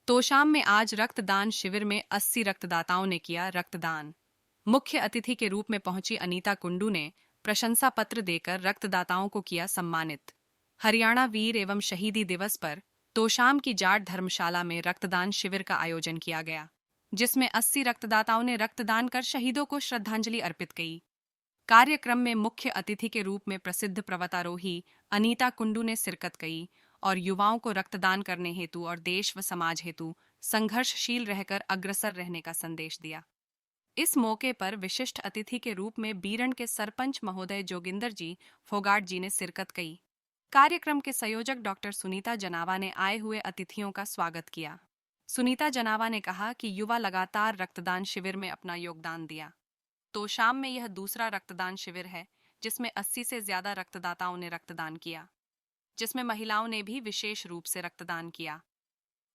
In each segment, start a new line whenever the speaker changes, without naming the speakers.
तोशाम में आज रक्तदान शिविर में 80 रक्तदाताओं ने किया रक्तदान। मुख्य अतिथि के रूप में पहुंची अनीता कुंडू ने प्रशंसा पत्र देकर रक्तदाताओं को किया सम्मानित। हरियाणा वीर एवं शहीदी दिवस पर तोशाम की जाट धर्मशाला में रक्तदान शिविर का आयोजन किया गया, जिसमें 80 रक्तदाताओं ने रक्तदान कर शहीदों को श्रद्धांजलि अर्पित की। कार्यक्रम में मुख्य अतिथि के रूप में प्रसिद्ध पर्वतारोही अनीता कुंडू ने शिरकत की और युवाओं को रक्तदान करने हेतु और देश व समाज हेतु संघर्षशील रहकर अग्रसर रहने का संदेश दिया। इस मौके पर विशिष्ट अतिथि के रूप में बीरण के सरपंच महोदय जोगिंदर जी फोगाट जी ने शिरकत की। कार्यक्रम के संयोजक डॉक्टर सुनीता जनावा ने आए हुए अतिथियों का स्वागत किया। सुनीता जनावा ने कहा कि युवा लगातार रक्तदान शिविर में अपना योगदान दिया। तोशाम में यह दूसरा रक्तदान शिविर है जिसमें 80 से ज्यादा रक्तदाताओं ने रक्तदान किया, जिसमें महिलाओं ने भी विशेष रूप से रक्तदान किया।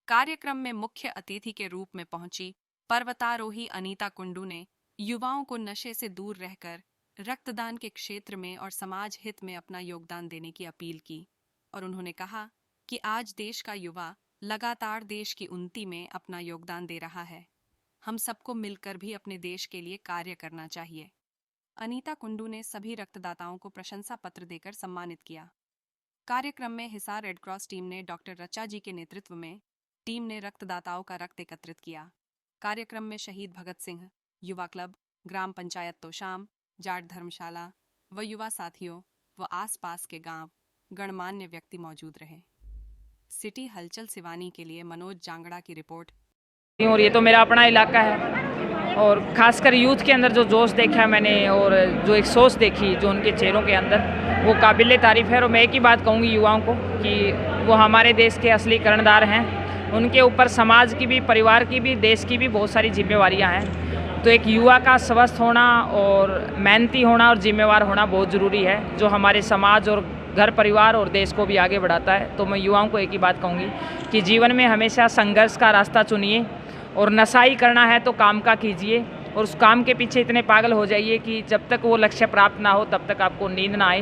कार्यक्रम में मुख्य अतिथि के रूप में पहुंची पर्वतारोही अनीता कुंडू ने युवाओं को नशे से दूर रहकर रक्तदान के क्षेत्र में और समाज हित में अपना योगदान देने की अपील की और उन्होंने कहा कि आज देश का युवा लगातार देश की उन्नति में अपना योगदान दे रहा है। हम सबको मिलकर भी अपने देश के लिए कार्य करना चाहिए। अनीता कुंडू ने सभी रक्तदाताओं को प्रशंसा पत्र देकर सम्मानित किया। कार्यक्रम में हिसार रेड क्रॉस टीम ने डॉक्टर रचा जी के नेतृत्व में टीम ने रक्तदाताओं का रक्त एकत्रित किया। कार्यक्रम में शहीद भगत सिंह युवा क्लब, ग्राम पंचायत तोशाम, जाट धर्मशाला व युवा साथियों व आसपास के गांव गणमान्य व्यक्ति मौजूद रहे। सिटी हलचल सिवानी के लिए मनोज जांगड़ा की रिपोर्ट।
और ये तो मेरा अपना इलाका है और खासकर यूथ के अंदर जो जोश देखा मैंने और जो एक सोच देखी जो उनके चेहरों के अंदर, वो काबिल तारीफ़ है। और मैं एक ही बात कहूँगी युवाओं को कि वो हमारे देश के असली कर्णधार हैं। उनके ऊपर समाज की भी, परिवार की भी, देश की भी बहुत सारी जिम्मेवारियाँ हैं। तो एक युवा का स्वस्थ होना और मेहनती होना और जिम्मेवार होना बहुत ज़रूरी है, जो हमारे समाज और घर परिवार और देश को भी आगे बढ़ाता है। तो मैं युवाओं को एक ही बात कहूँगी कि जीवन में हमेशा संघर्ष का रास्ता चुनिए और नशाई करना है तो काम का कीजिए और उस काम के पीछे इतने पागल हो जाइए कि जब तक वो लक्ष्य प्राप्त ना हो तब तक आपको नींद ना आए,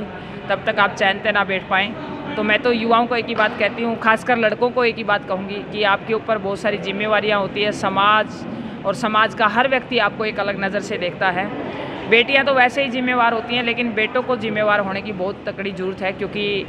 तब तक आप चैन से ना बैठ पाएँ। तो मैं तो युवाओं को एक ही बात कहती हूँ, खासकर लड़कों को एक ही बात कहूँगी कि आपके ऊपर बहुत सारी जिम्मेवारियाँ होती है। समाज और समाज का हर व्यक्ति आपको एक अलग नज़र से देखता है। बेटियां तो वैसे ही जिम्मेवार होती हैं, लेकिन बेटों को जिम्मेवार होने की बहुत तकड़ी ज़रूरत है, क्योंकि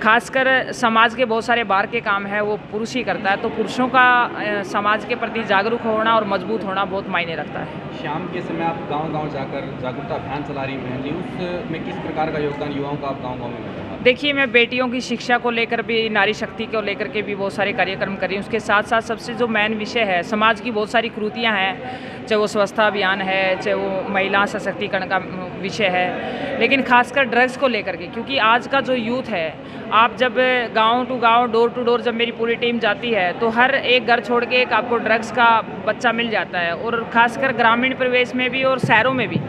खासकर समाज के बहुत सारे बाहर के काम है वो पुरुष ही करता है। तो पुरुषों का समाज के प्रति जागरूक होना और मजबूत होना बहुत मायने रखता है।
शाम के समय आप गांव-गांव जाकर जागरूकता अभियान चला रही हैं, न्यूज़ में किस प्रकार का योगदान युवाओं का आप गांव-गांव में मिल रहा है?
देखिए, मैं बेटियों की शिक्षा को लेकर भी, नारी शक्ति को लेकर के भी बहुत सारे कार्यक्रम कर रही हूँ। उसके साथ साथ सबसे जो मेन विषय है, समाज की बहुत सारी कुरीतियाँ हैं, चाहे वो स्वच्छता अभियान है, चाहे वो महिला सशक्तिकरण का विषय है, लेकिन खासकर ड्रग्स को लेकर के, क्योंकि आज का जो यूथ है, आप जब गांव टू गांव, डोर टू डोर जब मेरी पूरी टीम जाती है तो हर एक घर छोड़ के एक आपको ड्रग्स का बच्चा मिल जाता है। और खासकर ग्रामीण परिवेश में भी और शहरों में भी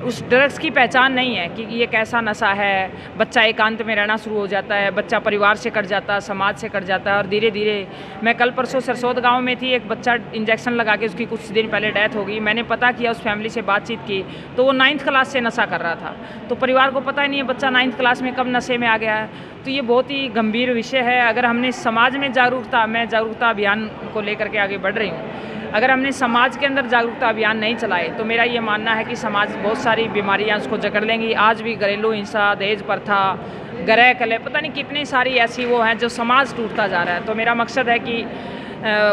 उस ड्रग्स की पहचान नहीं है कि ये कैसा नशा है। बच्चा एकांत में रहना शुरू हो जाता है, बच्चा परिवार से कट जाता है, समाज से कट जाता है और धीरे धीरे। मैं कल परसों सरसोद गांव में थी, एक बच्चा इंजेक्शन लगा के उसकी कुछ दिन पहले डेथ हो गई। मैंने पता किया, उस फैमिली से बातचीत की तो वो 9th क्लास से नशा कर रहा था। तो परिवार को पता ही नहीं है बच्चा 9th क्लास में कब नशे में आ गया है। तो ये बहुत ही गंभीर विषय है। अगर हमने समाज में जागरूकता, मैं जागरूकता अभियान को लेकर के आगे बढ़ रही हूँ, अगर हमने समाज के अंदर जागरूकता अभियान नहीं चलाए तो मेरा ये मानना है कि समाज बहुत सारी बीमारियां उसको जकड़ लेंगी। आज भी घरेलू हिंसा, दहेज प्रथा, गृह कलह, पता नहीं कितनी सारी ऐसी वो हैं जो समाज टूटता जा रहा है। तो मेरा मकसद है कि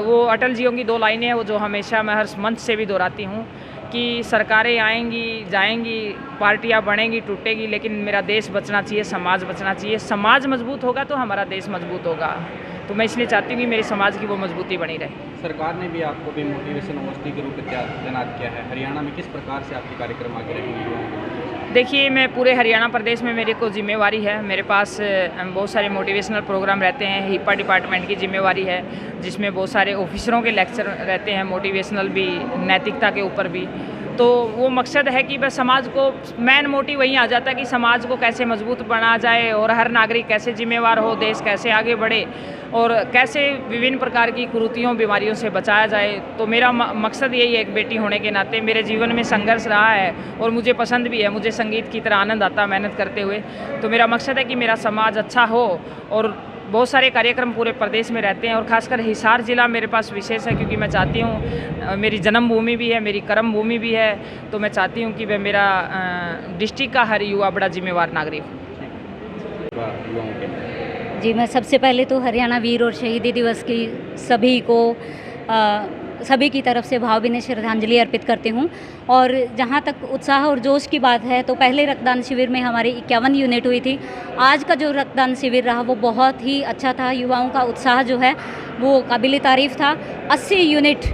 वो अटल जियों की 2 लाइनें हैं वो जो हमेशा मैं हर मंच से भी दोहराती हूँ कि सरकारें आएंगी जाएंगी, पार्टियां बढ़ेंगी टूटेगी, लेकिन मेरा देश बचना चाहिए, समाज बचना चाहिए। समाज मजबूत होगा तो हमारा देश मजबूत होगा। तो मैं इसलिए चाहती हूँ कि मेरे समाज की वो मजबूती बनी रहे।
सरकार ने भी आपको भी मोटिवेशन हॉस्टल के रूप में तैनात किया है। हरियाणा में किस प्रकार से आपके कार्यक्रम आगे रहेंगे?
देखिए, मैं पूरे हरियाणा प्रदेश में मेरे को जिम्मेवारी है। मेरे पास बहुत सारे मोटिवेशनल प्रोग्राम रहते हैं। हिपा डिपार्टमेंट की जिम्मेवारी है जिसमें बहुत सारे ऑफिसरों के लेक्चर रहते हैं, मोटिवेशनल भी, नैतिकता के ऊपर भी। तो वो मकसद है कि बस समाज को, मेन मोटिव वहीं आ जाता है कि समाज को कैसे मजबूत बनाया जाए और हर नागरिक कैसे जिम्मेवार हो, देश कैसे आगे बढ़े और कैसे विभिन्न प्रकार की कुरीतियों, बीमारियों से बचाया जाए। तो मेरा मकसद यही है, एक बेटी होने के नाते मेरे जीवन में संघर्ष रहा है और मुझे पसंद भी है, मुझे संगीत की तरह आनंद आता है मेहनत करते हुए। तो मेरा मकसद है कि मेरा समाज अच्छा हो और बहुत सारे कार्यक्रम पूरे प्रदेश में रहते हैं और खासकर हिसार ज़िला मेरे पास विशेष है, क्योंकि मैं चाहती हूँ, मेरी जन्मभूमि भी है, मेरी कर्म भूमि भी है, तो मैं चाहती हूँ कि वह मेरा डिस्ट्रिक्ट का हर युवा बड़ा जिम्मेवार नागरिक हो।
युवाओं के
जी, मैं सबसे पहले तो हरियाणा वीर और शहीदी दिवस की सभी की तरफ से भावभीनी श्रद्धांजलि अर्पित करती हूँ। और जहाँ तक उत्साह और जोश की बात है, तो पहले रक्तदान शिविर में हमारी 51 यूनिट हुई थी। आज का जो रक्तदान शिविर रहा वो बहुत ही अच्छा था। युवाओं का उत्साह जो है वो काबिल तारीफ़ था। 80 यूनिट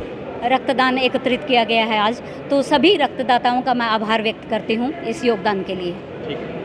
रक्तदान एकत्रित किया गया है आज। तो सभी रक्तदाताओं का मैं आभार व्यक्त करती हूँ इस योगदान के लिए।
ठीक है।